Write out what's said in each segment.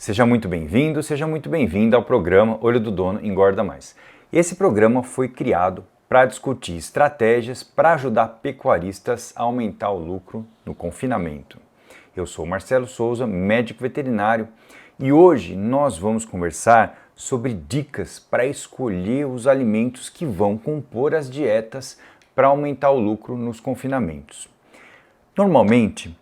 Seja muito bem-vindo, seja muito bem-vinda ao programa Olho do Dono Engorda Mais. Esse programa foi criado para discutir estratégias para ajudar pecuaristas a aumentar o lucro no confinamento. Eu sou Marcelo Souza, médico veterinário, e hoje nós vamos conversar sobre dicas para escolher os alimentos que vão compor as dietas para aumentar o lucro nos confinamentos. Normalmente,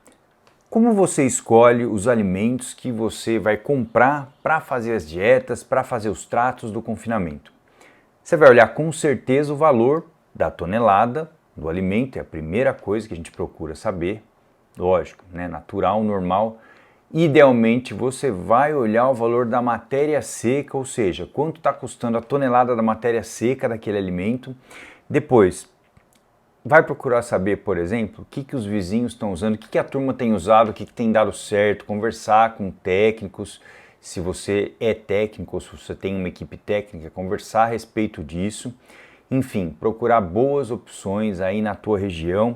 como você escolhe os alimentos que você vai comprar para fazer as dietas, para fazer os tratos do confinamento? Você vai olhar com certeza o valor da tonelada do alimento, é a primeira coisa que a gente procura saber, lógico, né? Natural, normal. Idealmente você vai olhar o valor da matéria seca, ou seja, quanto está custando a tonelada da matéria seca daquele alimento. Depois, vai procurar saber, por exemplo, o que os vizinhos estão usando, o que a turma tem usado, o que tem dado certo, conversar com técnicos, se você é técnico ou se você tem uma equipe técnica, conversar a respeito disso. Enfim, procurar boas opções aí na tua região.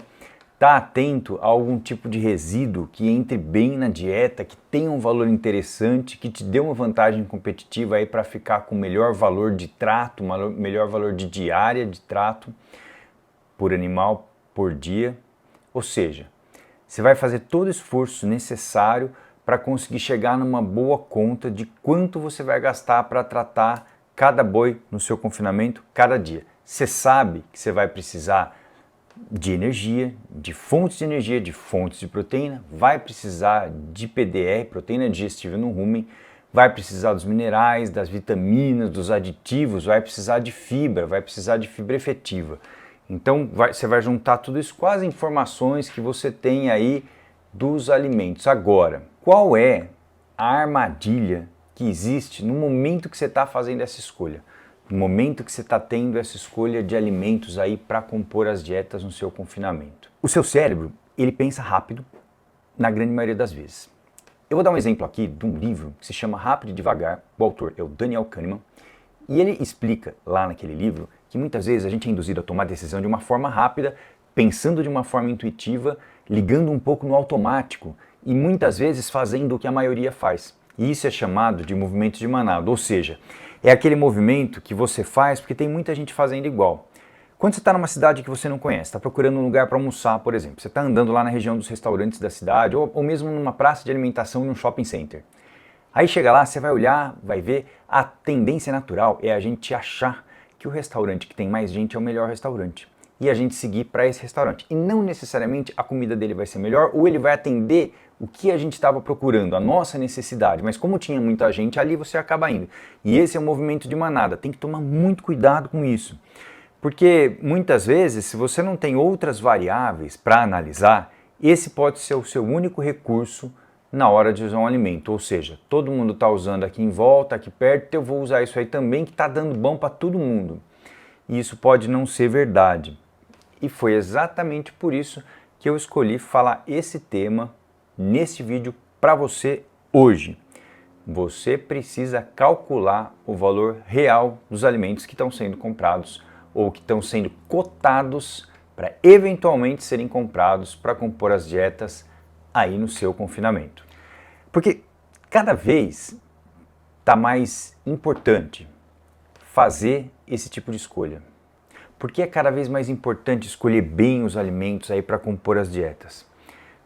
Tá atento a algum tipo de resíduo que entre bem na dieta, que tenha um valor interessante, que te dê uma vantagem competitiva aí para ficar com melhor valor de trato, melhor valor de diária de trato por animal por dia. Ou seja, você vai fazer todo o esforço necessário para conseguir chegar numa boa conta de quanto você vai gastar para tratar cada boi no seu confinamento cada dia. Você sabe que você vai precisar de energia, de fontes de proteína, vai precisar de PDR, proteína digestível no rumen, vai precisar dos minerais, das vitaminas, dos aditivos, vai precisar de fibra efetiva. Então você vai juntar tudo isso com as informações que você tem aí dos alimentos. Agora, qual é a armadilha que existe no momento que você está fazendo essa escolha? No momento que você está tendo essa escolha de alimentos aí para compor as dietas no seu confinamento. O seu cérebro, ele pensa rápido na grande maioria das vezes. Eu vou dar um exemplo aqui de um livro que se chama Rápido e Devagar, o autor é o Daniel Kahneman, e ele explica lá naquele livro que muitas vezes a gente é induzido a tomar decisão de uma forma rápida, pensando de uma forma intuitiva, ligando um pouco no automático e muitas vezes fazendo o que a maioria faz. E isso é chamado de movimento de manada, ou seja, é aquele movimento que você faz porque tem muita gente fazendo igual. Quando você está numa cidade que você não conhece, está procurando um lugar para almoçar, por exemplo, você está andando lá na região dos restaurantes da cidade ou mesmo numa praça de alimentação em um shopping center. Aí chega lá, você vai olhar, vai ver, a tendência natural é a gente achar que o restaurante que tem mais gente é o melhor restaurante e a gente seguir para esse restaurante. E não necessariamente a comida dele vai ser melhor ou ele vai atender o que a gente estava procurando, a nossa necessidade, mas como tinha muita gente ali, você acaba indo. E esse é um movimento de manada, tem que tomar muito cuidado com isso. Porque muitas vezes, se você não tem outras variáveis para analisar, esse pode ser o seu único recurso na hora de usar um alimento, ou seja, todo mundo está usando aqui em volta, aqui perto, eu vou usar isso aí também que está dando bom para todo mundo. E isso pode não ser verdade. E foi exatamente por isso que eu escolhi falar esse tema nesse vídeo para você hoje. Você precisa calcular o valor real dos alimentos que estão sendo comprados ou que estão sendo cotados para eventualmente serem comprados para compor as dietas aí no seu confinamento. Porque cada vez está mais importante fazer esse tipo de escolha. Porque é cada vez mais importante escolher bem os alimentos aí para compor as dietas.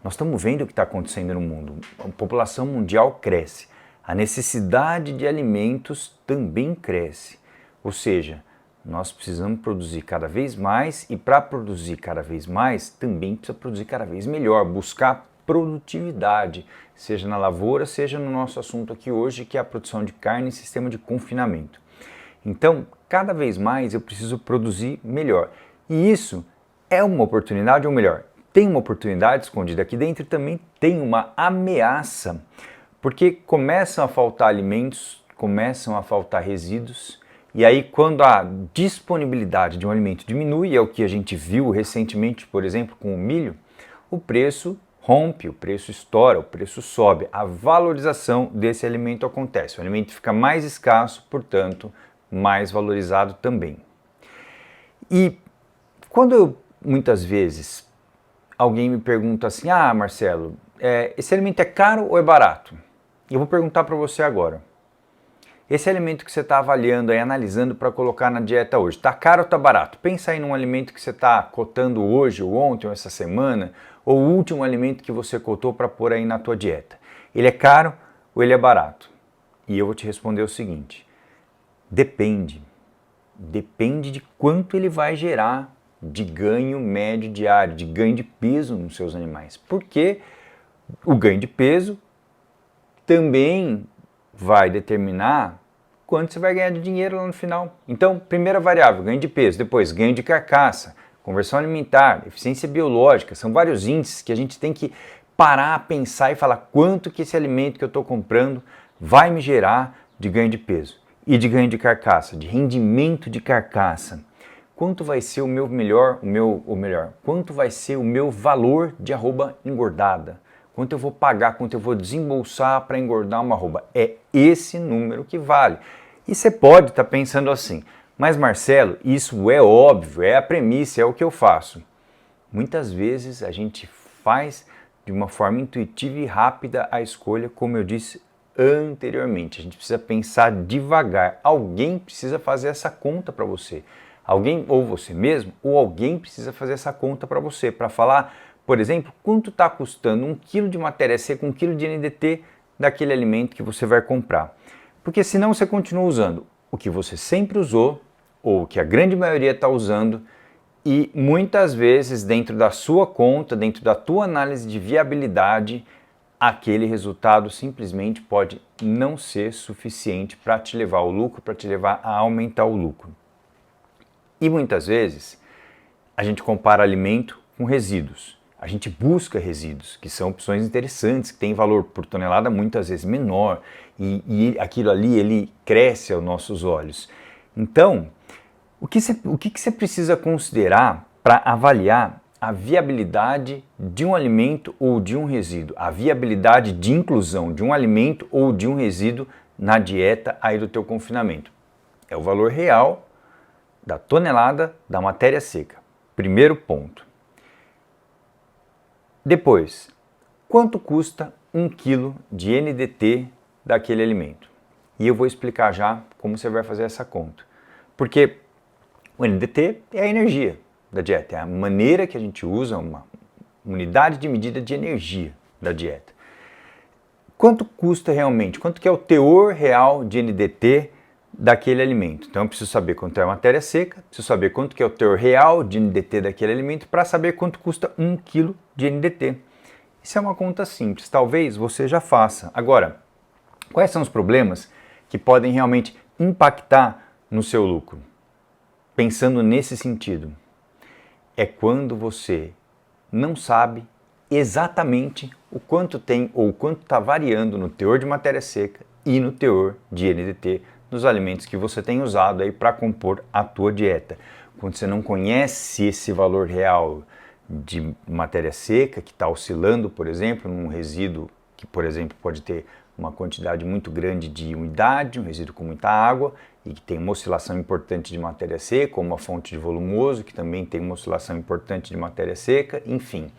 Nós estamos vendo o que está acontecendo no mundo. A população mundial cresce. A necessidade de alimentos também cresce. Ou seja, nós precisamos produzir cada vez mais e para produzir cada vez mais, também precisa produzir cada vez melhor, buscar produtividade, seja na lavoura, seja no nosso assunto aqui hoje, que é a produção de carne e sistema de confinamento. Então, cada vez mais eu preciso produzir melhor. E isso é uma oportunidade, ou melhor, tem uma oportunidade escondida aqui dentro e também tem uma ameaça, porque começam a faltar alimentos, começam a faltar resíduos, e aí quando a disponibilidade de um alimento diminui, é o que a gente viu recentemente, por exemplo, com o milho, o preço rompe, o preço estoura, o preço sobe, a valorização desse alimento acontece, o alimento fica mais escasso, portanto, mais valorizado também. E quando muitas vezes alguém me pergunta assim, Marcelo, esse alimento é caro ou é barato? Eu vou perguntar para você agora. Esse alimento que você está avaliando e analisando para colocar na dieta hoje, está caro ou está barato? Pensa aí num alimento que você está cotando hoje, ou ontem, ou essa semana, ou o último alimento que você cotou para pôr aí na tua dieta. Ele é caro ou ele é barato? E eu vou te responder o seguinte: depende. Depende de quanto ele vai gerar de ganho médio diário, de ganho de peso nos seus animais. Porque o ganho de peso também vai determinar quanto você vai ganhar de dinheiro lá no final. Então, primeira variável, ganho de peso, depois ganho de carcaça, conversão alimentar, eficiência biológica, são vários índices que a gente tem que parar, pensar e falar quanto que esse alimento que eu estou comprando vai me gerar de ganho de peso e de ganho de carcaça, de rendimento de carcaça. Quanto vai ser o meu quanto vai ser o meu valor de arroba engordada? Quanto eu vou pagar, quanto eu vou desembolsar para engordar uma arroba? É esse número que vale. E você pode estar pensando assim, mas Marcelo, isso é óbvio, é a premissa, é o que eu faço. Muitas vezes a gente faz de uma forma intuitiva e rápida a escolha, como eu disse anteriormente. A gente precisa pensar devagar. Alguém precisa fazer essa conta para você. Alguém, ou você mesmo, ou alguém precisa fazer essa conta para você, para falar, por exemplo, quanto está custando 1 kg de matéria seca, 1 kg de NDT daquele alimento que você vai comprar. Porque senão você continua usando o que você sempre usou, ou o que a grande maioria está usando, e muitas vezes dentro da sua conta, dentro da tua análise de viabilidade, aquele resultado simplesmente pode não ser suficiente para te levar ao lucro, para te levar a aumentar o lucro. E muitas vezes a gente compara alimento com resíduos. A gente busca resíduos, que são opções interessantes, que têm valor por tonelada muitas vezes menor, e aquilo ali ele cresce aos nossos olhos. Então, o que você precisa considerar para avaliar a viabilidade de um alimento ou de um resíduo, a viabilidade de inclusão de um alimento ou de um resíduo na dieta aí do teu confinamento? É o valor real da tonelada da matéria seca. Primeiro ponto. Depois, quanto custa 1 kg de NDT daquele alimento? E eu vou explicar já como você vai fazer essa conta. Porque o NDT é a energia da dieta, é a maneira que a gente usa, uma unidade de medida de energia da dieta. Quanto custa realmente? Quanto que é o teor real de NDT daquele alimento? Então eu preciso saber quanto é a matéria seca, preciso saber quanto que é o teor real de NDT daquele alimento para saber quanto custa 1 kg de NDT. Isso é uma conta simples, talvez você já faça. Agora, quais são os problemas que podem realmente impactar no seu lucro? Pensando nesse sentido, é quando você não sabe exatamente o quanto tem ou o quanto está variando no teor de matéria seca e no teor de NDT nos alimentos que você tem usado aí para compor a tua dieta. Quando você não conhece esse valor real de matéria seca que está oscilando, por exemplo, num resíduo que, por exemplo, pode ter uma quantidade muito grande de umidade, um resíduo com muita água e que tem uma oscilação importante de matéria seca, ou uma fonte de volumoso que também tem uma oscilação importante de matéria seca, enfim.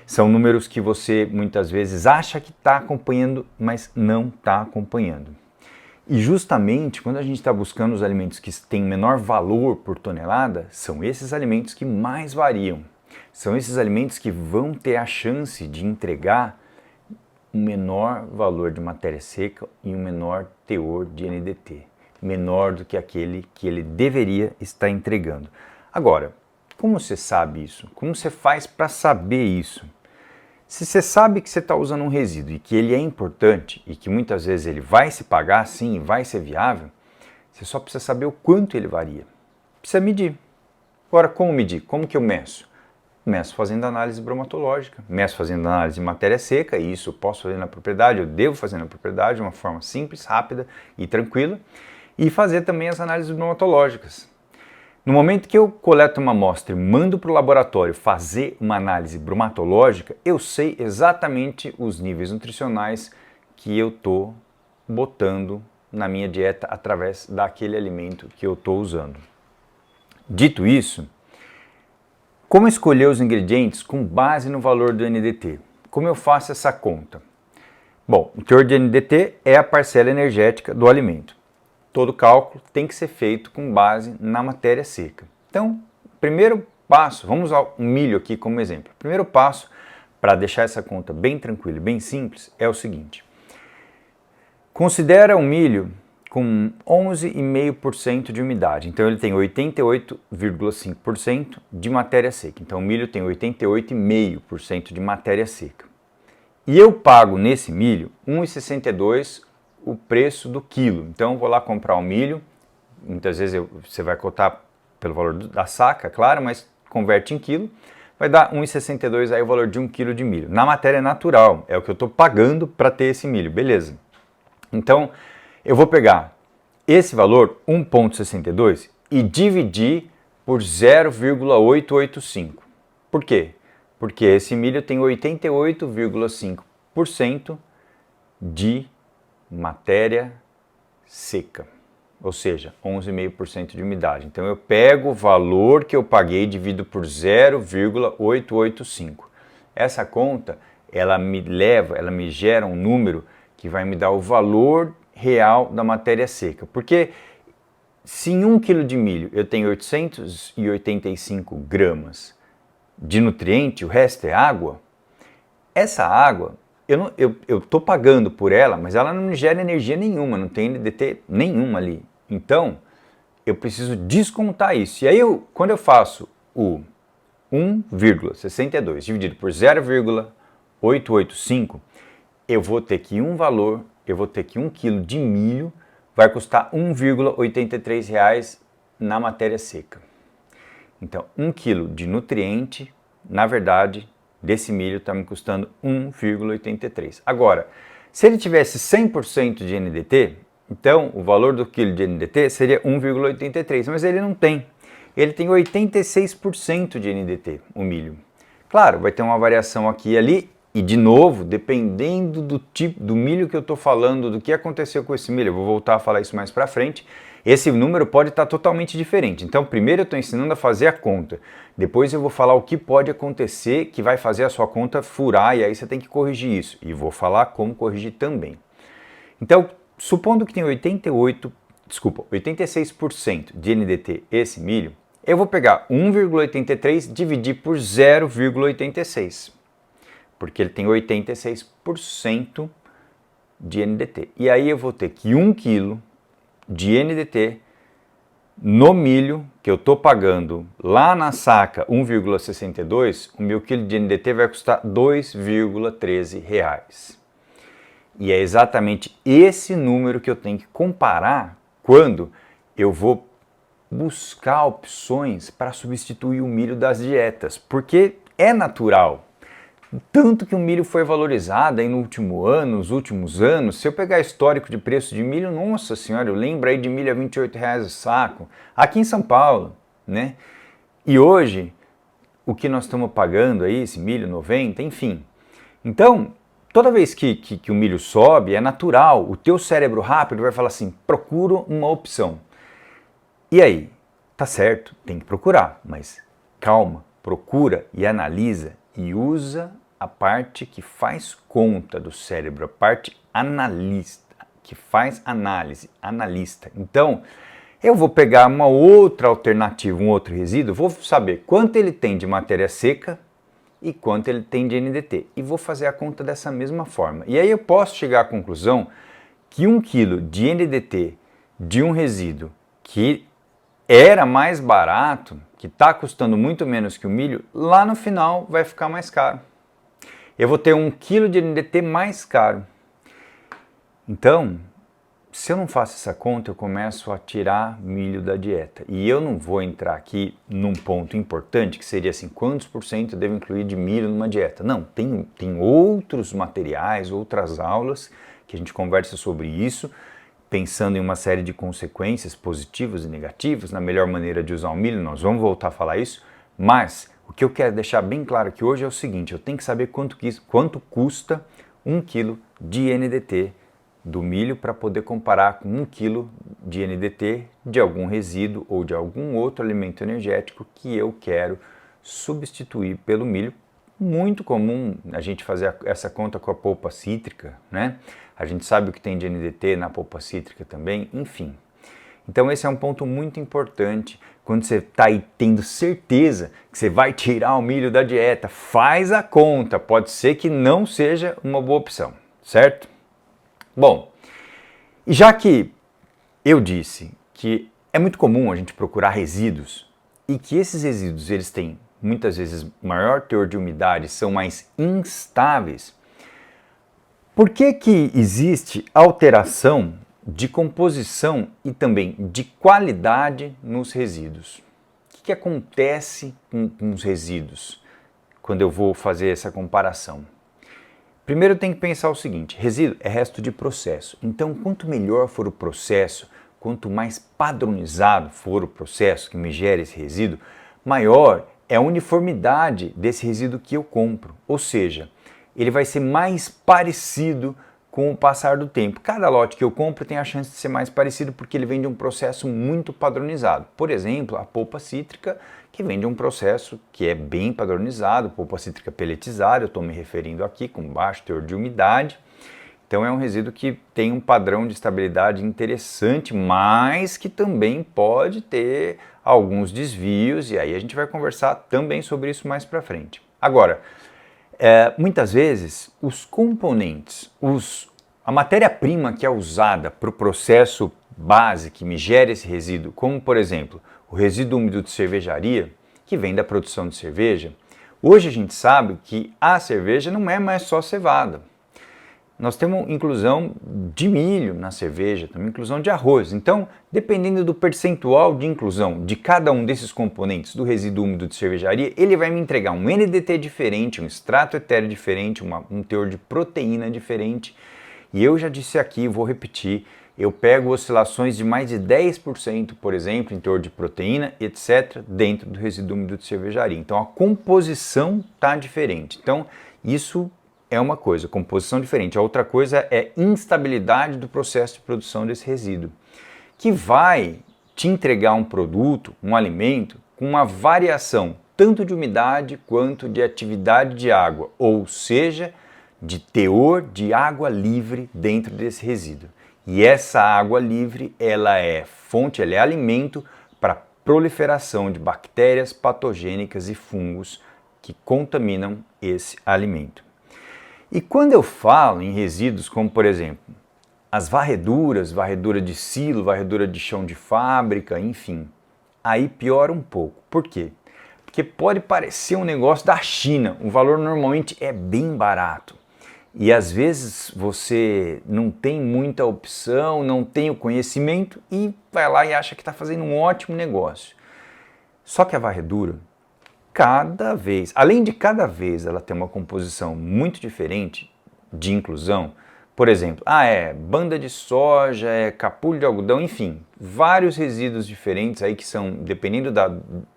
São números que você muitas vezes acha que está acompanhando, mas não está acompanhando. E justamente quando a gente está buscando os alimentos que têm menor valor por tonelada, são esses alimentos que mais variam. São esses alimentos que vão ter a chance de entregar um menor valor de matéria seca e um menor teor de NDT, menor do que aquele que ele deveria estar entregando. Agora, como você sabe isso? Como você faz para saber isso? Se você sabe que você está usando um resíduo e que ele é importante e que muitas vezes ele vai se pagar sim e vai ser viável, você só precisa saber o quanto ele varia. Precisa medir. Agora, como medir? Como que eu meço? Meço fazendo análise bromatológica, meço fazendo análise de matéria seca, e isso eu posso fazer na propriedade, eu devo fazer na propriedade de uma forma simples, rápida e tranquila, e fazer também as análises bromatológicas. No momento que eu coleto uma amostra e mando para o laboratório fazer uma análise bromatológica, eu sei exatamente os níveis nutricionais que eu estou botando na minha dieta através daquele alimento que eu estou usando. Dito isso, como escolher os ingredientes com base no valor do NDT? Como eu faço essa conta? Bom, o teor de NDT é a parcela energética do alimento. Todo cálculo tem que ser feito com base na matéria seca. Então, primeiro passo, vamos usar o milho aqui como exemplo. Primeiro passo, para deixar essa conta bem tranquila e bem simples, é o seguinte. Considera o milho com 11,5% de umidade. Então ele tem 88,5% de matéria seca. Então o milho tem 88,5% de matéria seca. E eu pago nesse milho R$ 1,62 o preço do quilo. Então eu vou lá comprar o milho, muitas vezes você vai cotar pelo valor da saca, claro, mas converte em quilo, vai dar R$ 1,62 aí o valor de 1 quilo de milho. Na matéria natural, é o que eu estou pagando para ter esse milho, beleza. Então eu vou pegar esse valor, 1,62, e dividir por 0,885. Por quê? Porque esse milho tem 88,5% de matéria seca, ou seja, 11,5% de umidade. Então eu pego o valor que eu paguei e divido por 0,885. Essa conta, ela me gera um número que vai me dar o valor real da matéria seca. Porque se em 1 kg de milho eu tenho 885 gramas de nutriente, o resto é água, essa água, eu estou pagando por ela, mas ela não me gera energia nenhuma, não tem NDT nenhuma ali. Então, eu preciso descontar isso. E aí, quando eu faço o 1,62 dividido por 0,885, eu vou ter que um quilo de milho vai custar R$ 1,83 na matéria seca. Então, 1 quilo de nutriente, na verdade, desse milho está me custando 1,83. Agora, se ele tivesse 100% de NDT, então o valor do quilo de NDT seria 1,83, mas ele não tem. Ele tem 86% de NDT, o milho. Claro, vai ter uma variação aqui e ali, e de novo, dependendo do tipo do milho que eu estou falando, do que aconteceu com esse milho, eu vou voltar a falar isso mais para frente, esse número pode estar totalmente diferente. Então, primeiro eu estou ensinando a fazer a conta, depois eu vou falar o que pode acontecer que vai fazer a sua conta furar e aí você tem que corrigir isso. E vou falar como corrigir também. Então, supondo que tem 86% de NDT esse milho, eu vou pegar 1,83 e dividir por 0,86. Porque ele tem 86% de NDT. E aí eu vou ter que 1 kg de NDT no milho, que eu estou pagando lá na saca 1,62, o meu quilo de NDT vai custar R$ 2,13. E é exatamente esse número que eu tenho que comparar quando eu vou buscar opções para substituir o milho das dietas, porque é natural. Tanto que o milho foi valorizado aí no último ano, nos últimos anos. Se eu pegar histórico de preço de milho, nossa senhora, eu lembro aí de milho a R$ 28,00 o saco, aqui em São Paulo, né? E hoje, o que nós estamos pagando aí, esse milho 90, enfim. Então, toda vez que o milho sobe, é natural, o teu cérebro rápido vai falar assim, procuro uma opção. E aí, tá certo, tem que procurar, mas calma, procura e analisa e usa a parte que faz conta do cérebro, a parte analista, que faz análise, analista. Então, eu vou pegar uma outra alternativa, um outro resíduo, vou saber quanto ele tem de matéria seca e quanto ele tem de NDT. E vou fazer a conta dessa mesma forma. E aí eu posso chegar à conclusão que 1 kg de NDT de um resíduo que era mais barato, que está custando muito menos que o milho, lá no final vai ficar mais caro. Eu vou ter 1 kg de NDT mais caro. Então, se eu não faço essa conta, eu começo a tirar milho da dieta. E eu não vou entrar aqui num ponto importante, que seria assim, quantos por cento eu devo incluir de milho numa dieta? Não, tem outros materiais, outras aulas que a gente conversa sobre isso, pensando em uma série de consequências positivas e negativas, na melhor maneira de usar o milho, nós vamos voltar a falar isso, mas o que eu quero deixar bem claro aqui hoje é o seguinte, eu tenho que saber quanto custa 1 kg de NDT do milho para poder comparar com 1 kg de NDT de algum resíduo ou de algum outro alimento energético que eu quero substituir pelo milho muito comum a gente fazer essa conta com a polpa cítrica, né? A gente sabe o que tem de NDT na polpa cítrica também, enfim. Então esse é um ponto muito importante quando você está aí tendo certeza que você vai tirar o milho da dieta. Faz a conta, pode ser que não seja uma boa opção, certo? Bom, e já que eu disse que é muito comum a gente procurar resíduos e que esses resíduos eles têm muitas vezes maior teor de umidade, são mais instáveis, por que que existe alteração de composição e também de qualidade nos resíduos? O que acontece com os resíduos quando eu vou fazer essa comparação? Primeiro eu tenho que pensar o seguinte, resíduo é resto de processo, então quanto melhor for o processo, quanto mais padronizado for o processo que me gera esse resíduo, maior é a uniformidade desse resíduo que eu compro, ou seja, ele vai ser mais parecido com o passar do tempo. Cada lote que eu compro tem a chance de ser mais parecido porque ele vem de um processo muito padronizado. Por exemplo, a polpa cítrica, que vem de um processo que é bem padronizado, polpa cítrica pelletizada, eu estou me referindo aqui, com baixo teor de umidade. Então é um resíduo que tem um padrão de estabilidade interessante, mas que também pode ter alguns desvios, e aí a gente vai conversar também sobre isso mais para frente. Agora, muitas vezes os componentes, a matéria-prima que é usada para o processo base que me gera esse resíduo, como por exemplo o resíduo úmido de cervejaria, que vem da produção de cerveja, hoje a gente sabe que a cerveja não é mais só cevada. Nós temos inclusão de milho na cerveja, também inclusão de arroz. Então, dependendo do percentual de inclusão de cada um desses componentes do resíduo úmido de cervejaria, ele vai me entregar um NDT diferente, um extrato etéreo diferente, um teor de proteína diferente. E eu já disse aqui, vou repetir, eu pego oscilações de mais de 10%, por exemplo, em teor de proteína, etc., dentro do resíduo úmido de cervejaria. Então, a composição está diferente. Então, isso é uma coisa, composição diferente. A outra coisa é instabilidade do processo de produção desse resíduo, que vai te entregar um produto, um alimento, com uma variação tanto de umidade quanto de atividade de água, ou seja, de teor de água livre dentro desse resíduo. E essa água livre, ela é fonte, ela é alimento para proliferação de bactérias patogênicas e fungos que contaminam esse alimento. E quando eu falo em resíduos como, por exemplo, as varreduras, varredura de silo, varredura de chão de fábrica, enfim, aí piora um pouco. Por quê? Porque pode parecer um negócio da China, o valor normalmente é bem barato. E às vezes você não tem muita opção, não tem o conhecimento e vai lá e acha que está fazendo um ótimo negócio. Só que a varredura, cada vez, além de cada vez ela ter uma composição muito diferente de inclusão, por exemplo, banda de soja, capulho de algodão, enfim, vários resíduos diferentes aí que são, dependendo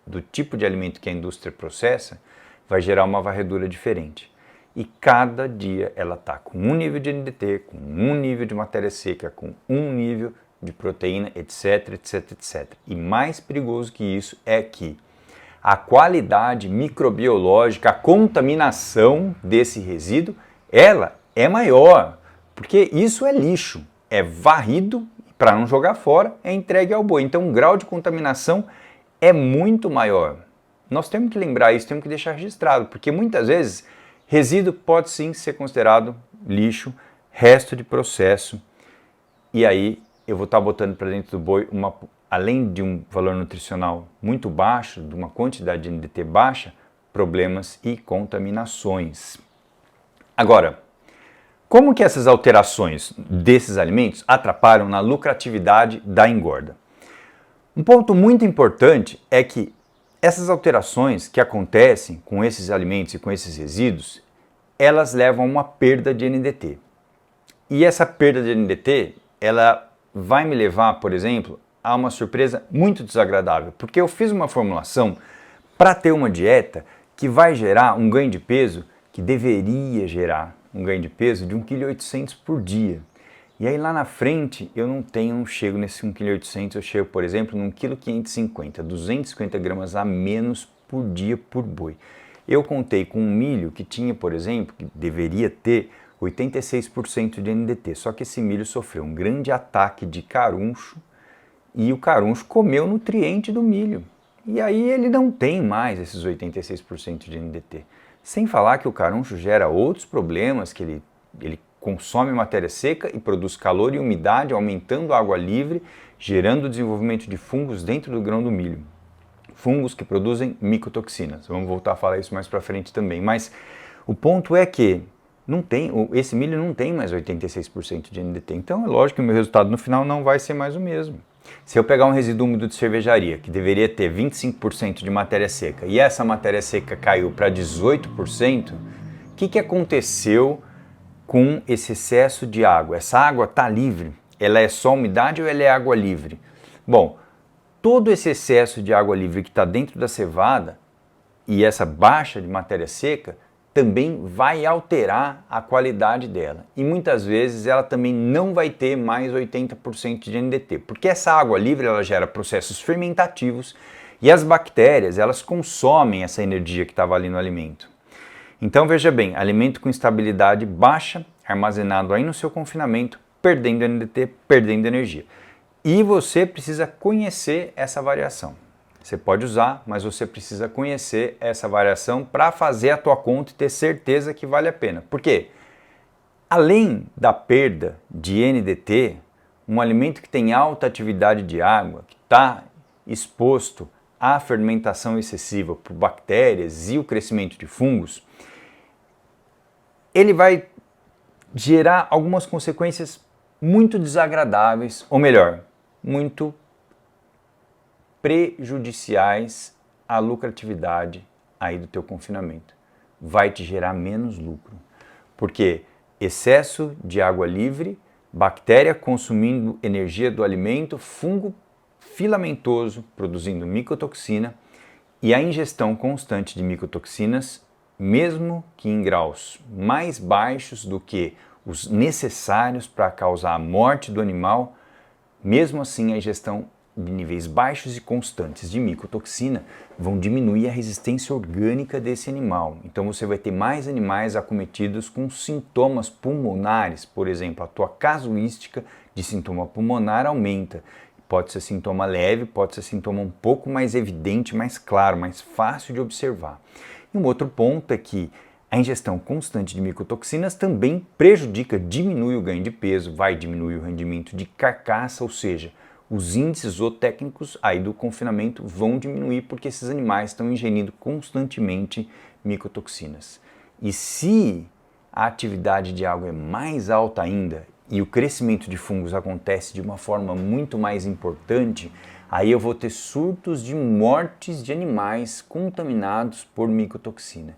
do tipo de alimento que a indústria processa, vai gerar uma varredura diferente. E cada dia ela está com um nível de NDT, com um nível de matéria seca, com um nível de proteína, etc, etc, etc. E mais perigoso que isso é que a qualidade microbiológica, a contaminação desse resíduo, ela é maior, porque isso é lixo, é varrido para não jogar fora, é entregue ao boi. Então o grau de contaminação é muito maior. Nós temos que lembrar isso, temos que deixar registrado, porque muitas vezes resíduo pode sim ser considerado lixo, resto de processo, e aí eu vou estar botando para dentro do boi além de um valor nutricional muito baixo, de uma quantidade de NDT baixa, problemas e contaminações. Agora, como que essas alterações desses alimentos atrapalham na lucratividade da engorda? Um ponto muito importante é que essas alterações que acontecem com esses alimentos e com esses resíduos, elas levam a uma perda de NDT. E essa perda de NDT, ela vai me levar, por exemplo, a uma surpresa muito desagradável, porque eu fiz uma formulação para ter uma dieta que vai gerar um ganho de peso, que deveria gerar um ganho de peso de 1,8 kg por dia. E aí lá na frente eu não chego nesse 1,8 kg, eu chego, por exemplo, num 1,550 kg, 250 gramas a menos por dia por boi. Eu contei com um milho que tinha, por exemplo, que deveria ter 86% de NDT, só que esse milho sofreu um grande ataque de caruncho e o caruncho comeu o nutriente do milho. E aí ele não tem mais esses 86% de NDT. Sem falar que o caruncho gera outros problemas, que ele consome matéria seca e produz calor e umidade, aumentando a água livre, gerando o desenvolvimento de fungos dentro do grão do milho. Fungos que produzem micotoxinas. Vamos voltar a falar isso mais para frente também. Mas o ponto é que esse milho não tem mais 86% de NDT. Então é lógico que o meu resultado no final não vai ser mais o mesmo. Se eu pegar um resíduo úmido de cervejaria, que deveria ter 25% de matéria seca, e essa matéria seca caiu para 18%, o que aconteceu com esse excesso de água? Essa água está livre? Ela é só umidade ou ela é água livre? Bom, todo esse excesso de água livre que está dentro da cevada e essa baixa de matéria seca também vai alterar a qualidade dela. E muitas vezes ela também não vai ter mais 80% de NDT, porque essa água livre ela gera processos fermentativos e as bactérias elas consomem essa energia que estava ali no alimento. Então veja bem, alimento com estabilidade baixa, armazenado aí no seu confinamento, perdendo NDT, perdendo energia. E você precisa conhecer essa variação. Você pode usar, mas você precisa conhecer essa variação para fazer a tua conta e ter certeza que vale a pena. Por quê? Além da perda de NDT, um alimento que tem alta atividade de água, que está exposto à fermentação excessiva por bactérias e o crescimento de fungos, ele vai gerar algumas consequências muito desagradáveis, ou melhor, muito prejudiciais à lucratividade aí do teu confinamento. Vai te gerar menos lucro, porque excesso de água livre, bactéria consumindo energia do alimento, fungo filamentoso produzindo micotoxina e a ingestão constante de micotoxinas, mesmo que em graus mais baixos do que os necessários para causar a morte do animal, mesmo assim a ingestão de níveis baixos e constantes de micotoxina vão diminuir a resistência orgânica desse animal. Então você vai ter mais animais acometidos com sintomas pulmonares, por exemplo, a tua casuística de sintoma pulmonar aumenta. Pode ser sintoma leve, pode ser sintoma um pouco mais evidente, mais claro, mais fácil de observar. E um outro ponto é que a ingestão constante de micotoxinas também prejudica, diminui o ganho de peso, vai diminuir o rendimento de carcaça, ou seja, os índices zootécnicos aí do confinamento vão diminuir porque esses animais estão ingerindo constantemente micotoxinas. E se a atividade de água é mais alta ainda e o crescimento de fungos acontece de uma forma muito mais importante, aí eu vou ter surtos de mortes de animais contaminados por micotoxina.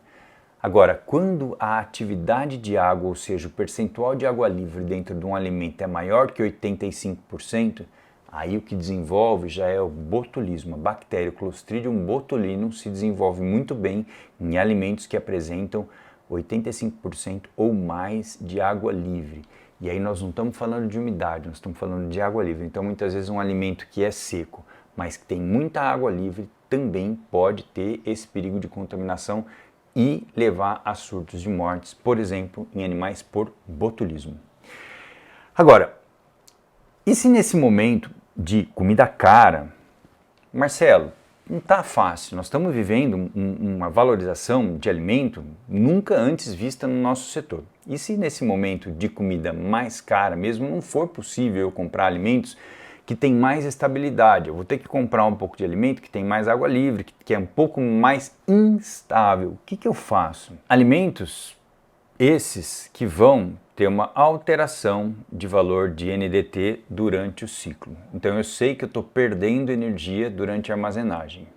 Agora, quando a atividade de água, ou seja, o percentual de água livre dentro de um alimento é maior que 85%, aí o que desenvolve já é o botulismo. A bactéria, o Clostridium botulinum, se desenvolve muito bem em alimentos que apresentam 85% ou mais de água livre. E aí nós não estamos falando de umidade, nós estamos falando de água livre. Então muitas vezes um alimento que é seco, mas que tem muita água livre, também pode ter esse perigo de contaminação e levar a surtos de mortes, por exemplo, em animais por botulismo. Agora, e se nesse momento de comida cara, Marcelo, não está fácil, nós estamos vivendo uma valorização de alimento nunca antes vista no nosso setor. E se nesse momento de comida mais cara mesmo não for possível eu comprar alimentos que tem mais estabilidade, eu vou ter que comprar um pouco de alimento que tem mais água livre, que é um pouco mais instável. O que eu faço? Alimentos esses que vão ter uma alteração de valor de NDT durante o ciclo. Então eu sei que eu estou perdendo energia durante a armazenagem.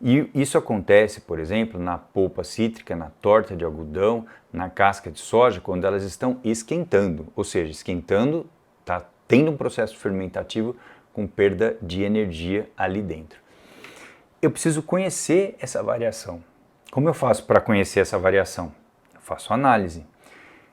E isso acontece, por exemplo, na polpa cítrica, na torta de algodão, na casca de soja, quando elas estão esquentando. Ou seja, esquentando, está tendo um processo fermentativo com perda de energia ali dentro. Eu preciso conhecer essa variação. Como eu faço para conhecer essa variação? Eu faço análise.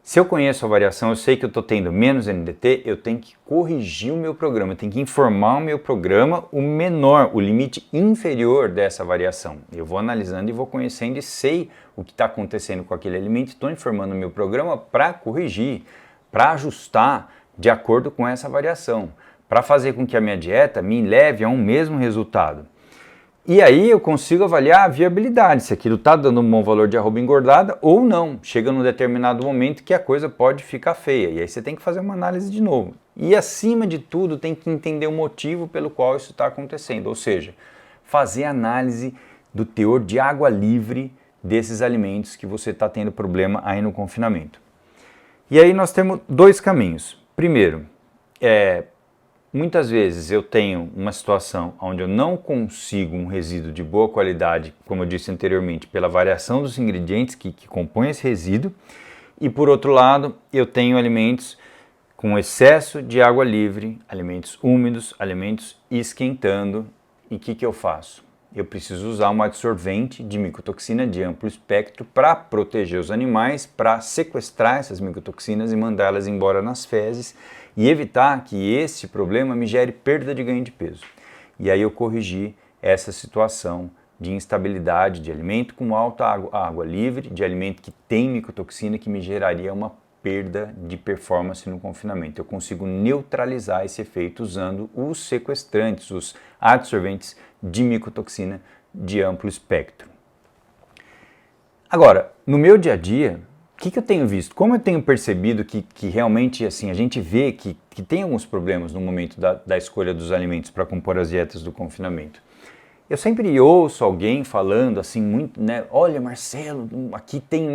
Se eu conheço a variação, eu sei que eu estou tendo menos NDT, eu tenho que corrigir o meu programa, eu tenho que informar o meu programa o menor, o limite inferior dessa variação. Eu vou analisando e vou conhecendo e sei o que está acontecendo com aquele alimento, estou informando o meu programa para corrigir, para ajustar de acordo com essa variação, para fazer com que a minha dieta me leve a um mesmo resultado. E aí eu consigo avaliar a viabilidade, se aquilo está dando um bom valor de arroba engordada ou não. Chega num determinado momento que a coisa pode ficar feia, e aí você tem que fazer uma análise de novo. E acima de tudo tem que entender o motivo pelo qual isso está acontecendo, ou seja, fazer análise do teor de água livre desses alimentos que você está tendo problema aí no confinamento. E aí nós temos dois caminhos. Primeiro, muitas vezes eu tenho uma situação onde eu não consigo um resíduo de boa qualidade, como eu disse anteriormente, pela variação dos ingredientes que compõem esse resíduo, e por outro lado eu tenho alimentos com excesso de água livre, alimentos úmidos, alimentos esquentando, e o que eu faço? Eu preciso usar um absorvente de micotoxina de amplo espectro para proteger os animais, para sequestrar essas micotoxinas e mandá-las embora nas fezes e evitar que esse problema me gere perda de ganho de peso. E aí eu corrigi essa situação de instabilidade de alimento com alta água livre, de alimento que tem micotoxina que me geraria uma perda de performance no confinamento. Eu consigo neutralizar esse efeito usando os sequestrantes, os adsorventes de micotoxina de amplo espectro. Agora, no meu dia a dia, o que eu tenho visto? Como eu tenho percebido que realmente assim, a gente vê que tem alguns problemas no momento da escolha dos alimentos para compor as dietas do confinamento. Eu sempre ouço alguém falando assim muito, né? Olha, Marcelo, aqui tem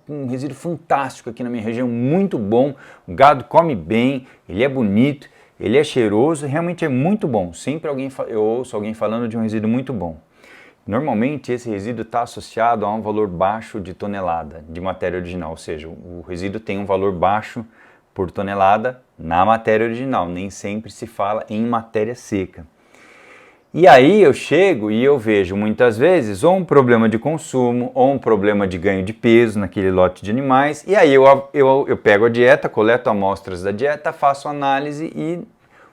um resíduo fantástico aqui na minha região, muito bom, o gado come bem, ele é bonito, ele é cheiroso, realmente é muito bom. Sempre eu ouço alguém falando de um resíduo muito bom. Normalmente esse resíduo está associado a um valor baixo de tonelada de matéria original, ou seja, o resíduo tem um valor baixo por tonelada na matéria original, nem sempre se fala em matéria seca. E aí eu chego e eu vejo muitas vezes ou um problema de consumo ou um problema de ganho de peso naquele lote de animais, e aí eu pego a dieta, coleto amostras da dieta, faço análise e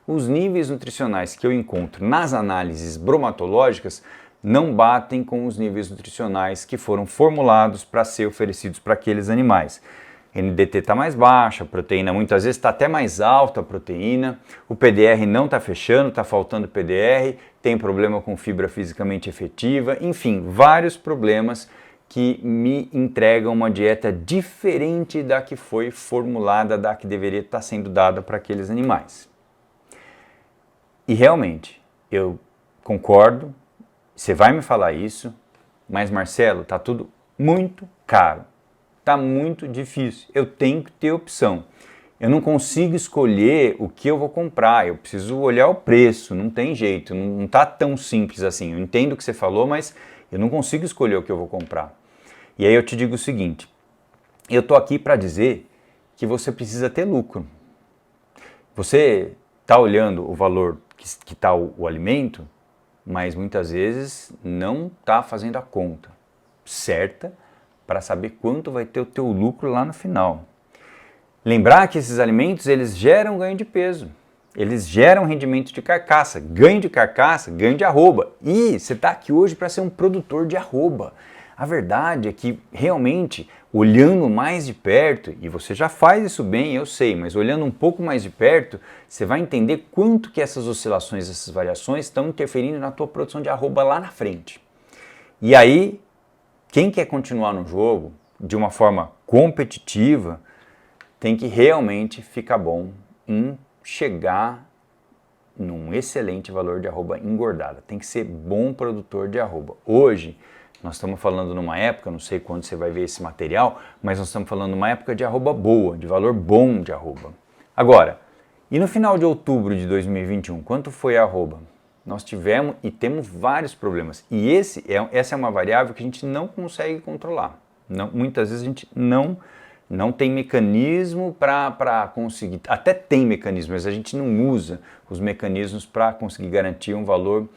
os níveis nutricionais que eu encontro nas análises bromatológicas não batem com os níveis nutricionais que foram formulados para ser oferecidos para aqueles animais. NDT está mais baixa, a proteína muitas vezes está até mais alta a proteína, o PDR não está fechando, está faltando PDR, tem problema com fibra fisicamente efetiva, enfim, vários problemas que me entregam uma dieta diferente da que foi formulada, da que deveria estar sendo dada para aqueles animais. E realmente, eu concordo, você vai me falar isso, mas Marcelo, está tudo muito caro. Está muito difícil, eu tenho que ter opção. Eu não consigo escolher o que eu vou comprar, eu preciso olhar o preço, não tem jeito, não está tão simples assim. Eu entendo o que você falou, mas eu não consigo escolher o que eu vou comprar. E aí eu te digo o seguinte, eu estou aqui para dizer que você precisa ter lucro. Você está olhando o valor que está o alimento, mas muitas vezes não está fazendo a conta certa para saber quanto vai ter o teu lucro lá no final. Lembrar que esses alimentos, eles geram ganho de peso, eles geram rendimento de carcaça, ganho de arroba. E você está aqui hoje para ser um produtor de arroba. A verdade é que realmente, olhando mais de perto, e você já faz isso bem, eu sei, mas olhando um pouco mais de perto, você vai entender quanto que essas oscilações, essas variações estão interferindo na tua produção de arroba lá na frente. E aí, quem quer continuar no jogo de uma forma competitiva tem que realmente ficar bom em chegar num excelente valor de arroba engordada. Tem que ser bom produtor de arroba. Hoje, nós estamos falando numa época, não sei quando você vai ver esse material, mas nós estamos falando numa época de arroba boa, de valor bom de arroba. Agora, e no final de outubro de 2021, quanto foi a arroba? Nós tivemos e temos vários problemas. E essa é uma variável que a gente não consegue controlar. Muitas vezes a gente não tem mecanismo para conseguir. Até tem mecanismo, mas a gente não usa os mecanismos para conseguir garantir um valor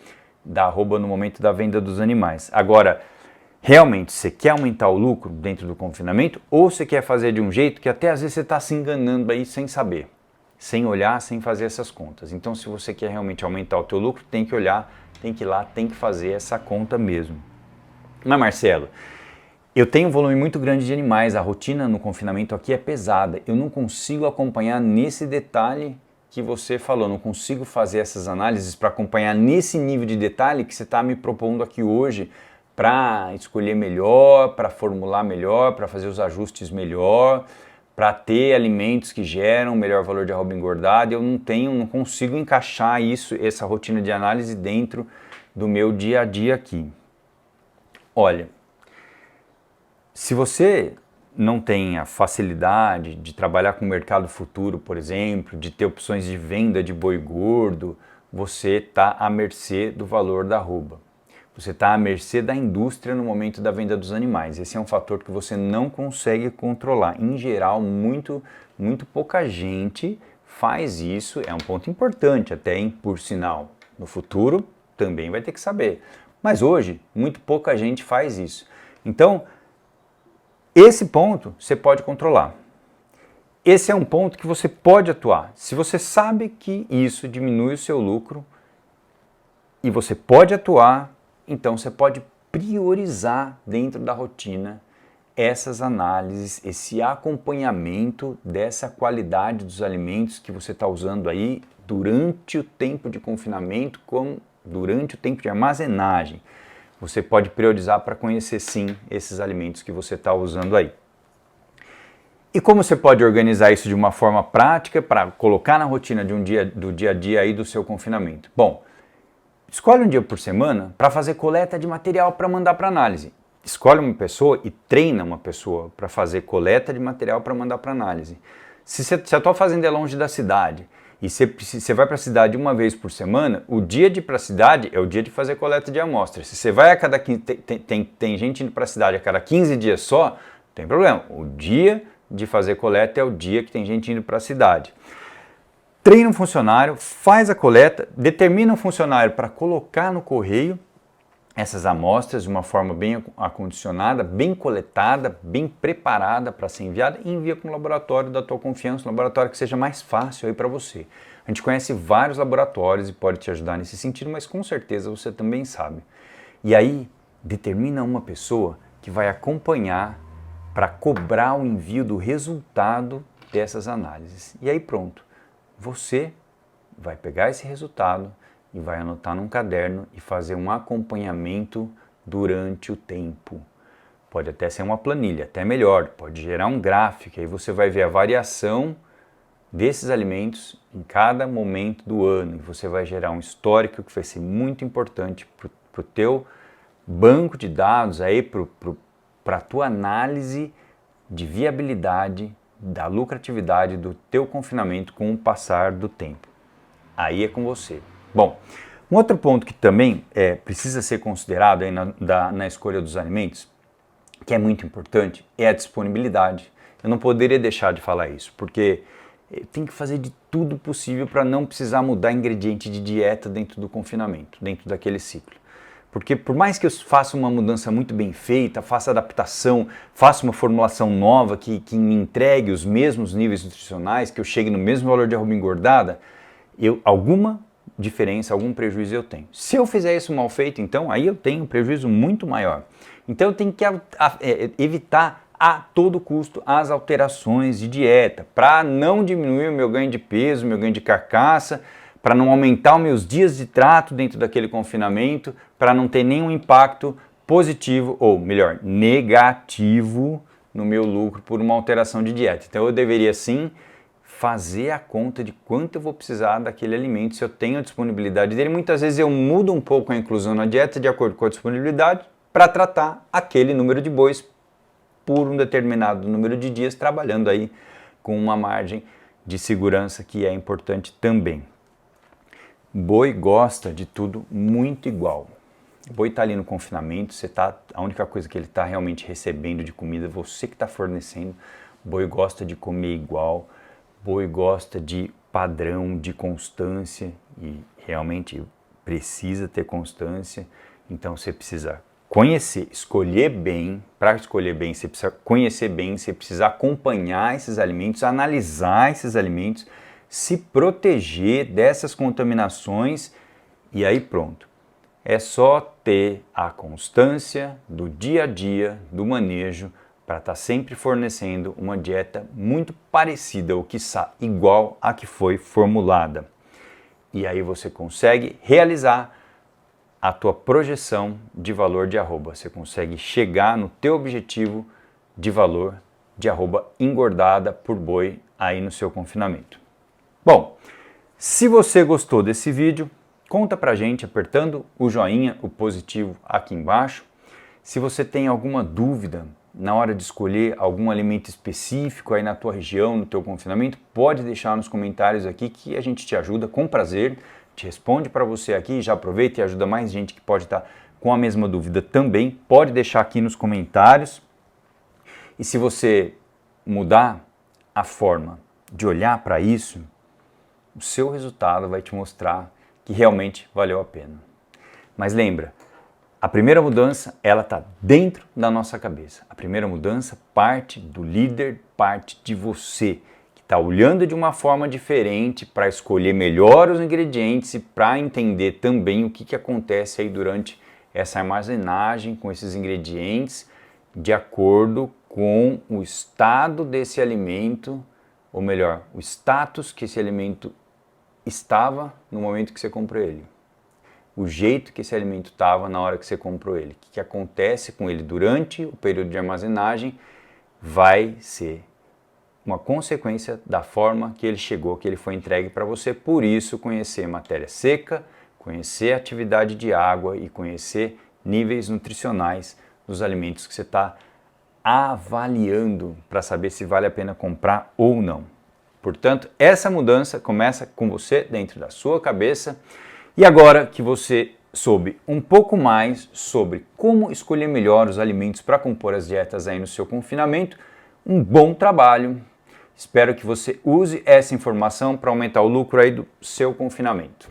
da arroba no momento da venda dos animais. Agora, Realmente, você quer aumentar o lucro dentro do confinamento ou você quer fazer de um jeito que até às vezes você está se enganando aí sem saber, sem olhar, sem fazer essas contas. Então, se você quer realmente aumentar o teu lucro, tem que olhar, tem que ir lá, tem que fazer essa conta mesmo. Mas Marcelo, eu tenho um volume muito grande de animais, a rotina no confinamento aqui é pesada, eu não consigo acompanhar nesse detalhe que você falou, não consigo fazer essas análises para acompanhar nesse nível de detalhe que você está me propondo aqui hoje para escolher melhor, para formular melhor, para fazer os ajustes melhor, para ter alimentos que geram melhor valor de arroba engordada. Eu não consigo encaixar essa rotina de análise dentro do meu dia a dia aqui. Olha, se você não tem a facilidade de trabalhar com o mercado futuro, por exemplo, de ter opções de venda de boi gordo, você está à mercê do valor da arroba. Você está à mercê da indústria no momento da venda dos animais. Esse é um fator que você não consegue controlar. Em geral, muito pouca gente faz isso. É um ponto importante até, hein, por sinal. No futuro também vai ter que saber. Mas hoje, muito pouca gente faz isso. Então, esse ponto você pode controlar. Esse é um ponto que você pode atuar. Se você sabe que isso diminui o seu lucro e você pode atuar, então você pode priorizar dentro da rotina essas análises, esse acompanhamento dessa qualidade dos alimentos que você está usando aí durante o tempo de confinamento, como durante o tempo de armazenagem. Você pode priorizar para conhecer sim esses alimentos que você está usando aí. E como você pode organizar isso de uma forma prática para colocar na rotina do dia a dia aí do seu confinamento? Bom, escolhe um dia por semana para fazer coleta de material para mandar para análise. Escolhe uma pessoa e treina uma pessoa para fazer coleta de material para mandar para análise. Se a tua fazenda é longe da cidade e você vai para a cidade uma vez por semana, o dia de ir para a cidade é o dia de fazer coleta de amostras. Se você vai a cada 15, tem gente indo para a cidade a cada 15 dias só, não tem problema. O dia de fazer coleta é o dia que tem gente indo para a cidade. Treina um funcionário, faz a coleta, determina um funcionário para colocar no correio essas amostras de uma forma bem acondicionada, bem coletada, bem preparada para ser enviada e envia para um laboratório da tua confiança, um laboratório que seja mais fácil aí para você. A gente conhece vários laboratórios e pode te ajudar nesse sentido, mas com certeza você também sabe. E aí, determina uma pessoa que vai acompanhar para cobrar o envio do resultado dessas análises. E aí pronto. Você vai pegar esse resultado e vai anotar num caderno e fazer um acompanhamento durante o tempo. Pode até ser uma planilha, até melhor, pode gerar um gráfico, aí você vai ver a variação desses alimentos em cada momento do ano e você vai gerar um histórico que vai ser muito importante para o teu banco de dados, para a tua análise de viabilidade da lucratividade do teu confinamento com o passar do tempo. Aí é com você. Bom, um outro ponto que também precisa ser considerado aí na escolha dos alimentos, que é muito importante, é a disponibilidade. Eu não poderia deixar de falar isso, porque tem que fazer de tudo possível para não precisar mudar ingrediente de dieta dentro do confinamento, dentro daquele ciclo. Porque por mais que eu faça uma mudança muito bem feita, faça adaptação, faça uma formulação nova que me entregue os mesmos níveis nutricionais, que eu chegue no mesmo valor de arroba engordada, alguma diferença, algum prejuízo eu tenho. Se eu fizer isso mal feito, então aí eu tenho um prejuízo muito maior. Então eu tenho que evitar a todo custo as alterações de dieta, para não diminuir o meu ganho de peso, o meu ganho de carcaça, para não aumentar os meus dias de trato dentro daquele confinamento, para não ter nenhum impacto positivo, ou melhor, negativo no meu lucro por uma alteração de dieta. Então eu deveria sim fazer a conta de quanto eu vou precisar daquele alimento, se eu tenho a disponibilidade dele. Muitas vezes eu mudo um pouco a inclusão na dieta de acordo com a disponibilidade para tratar aquele número de bois por um determinado número de dias, trabalhando aí com uma margem de segurança que é importante também. Boi gosta de tudo muito igual. O boi está ali no confinamento, a única coisa que ele está realmente recebendo de comida é você que está fornecendo. O boi gosta de comer igual, o boi gosta de padrão, de constância e realmente precisa ter constância. Então você precisa conhecer, escolher bem. Para escolher bem, você precisa conhecer bem, você precisa acompanhar esses alimentos, analisar esses alimentos, se proteger dessas contaminações e aí pronto. É só ter a constância do dia a dia, do manejo, para estar sempre fornecendo uma dieta muito parecida ou quiçá igual à que foi formulada. E aí você consegue realizar a tua projeção de valor de arroba. Você consegue chegar no teu objetivo de valor de arroba engordada por boi aí no seu confinamento. Bom, se você gostou desse vídeo, conta pra gente apertando o joinha, o positivo aqui embaixo. Se você tem alguma dúvida na hora de escolher algum alimento específico aí na tua região, no teu confinamento, pode deixar nos comentários aqui que a gente te ajuda com prazer, te responde para você aqui, já aproveita e ajuda mais gente que pode estar com a mesma dúvida também, pode deixar aqui nos comentários. E se você mudar a forma de olhar para isso, o seu resultado vai te mostrar que realmente valeu a pena. Mas lembra, a primeira mudança, ela está dentro da nossa cabeça. A primeira mudança parte do líder, parte de você, que está olhando de uma forma diferente para escolher melhor os ingredientes e para entender também o que acontece aí durante essa armazenagem com esses ingredientes, de acordo com o estado desse alimento, ou melhor, o status que esse alimento estava no momento que você comprou ele. O jeito que esse alimento estava na hora que você comprou ele. O que acontece com ele durante o período de armazenagem vai ser uma consequência da forma que ele chegou, que ele foi entregue para você. Por isso, conhecer matéria seca, conhecer a atividade de água e conhecer níveis nutricionais dos alimentos que você está avaliando para saber se vale a pena comprar ou não. Portanto, essa mudança começa com você dentro da sua cabeça. E agora que você soube um pouco mais sobre como escolher melhor os alimentos para compor as dietas aí no seu confinamento, um bom trabalho. Espero que você use essa informação para aumentar o lucro aí do seu confinamento.